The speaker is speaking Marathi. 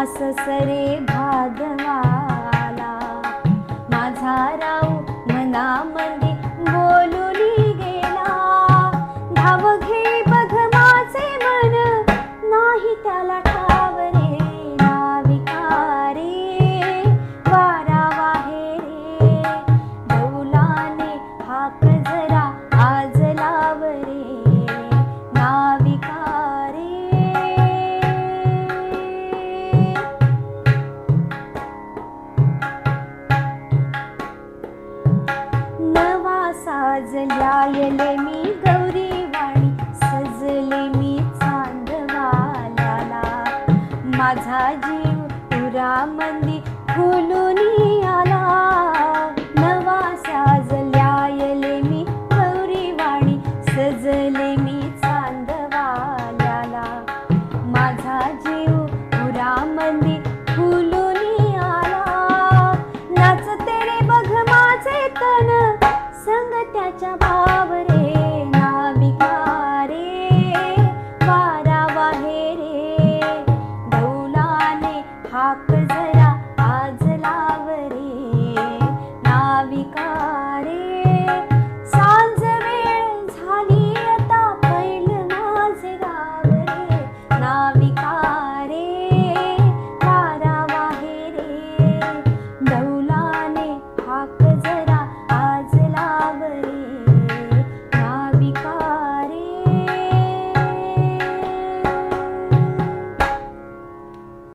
सरे भादवाला माझा राऊ मनामध्ये बोलूनी गेला धाव घे बघ माझे मन नाही त्याला ठाव रे नाविका रे वारा वाहे रे डौलाने हाक जरा आज लाव रे नाविका साजल्यायले मी गौरी वाणी सजले मी चांदवाल्याला माझा जीव पुरामंदी फुलूनी आला नवा साजल्यायले मी गौरी वाणी सजले मी चांदवाल्याला माझा जीव पुरामंदी फुलूनी आला नाचते रे बघ माझे तन संग त्याच्या भाव रे नाविका रे वारा वाहे रे डौलाने हाक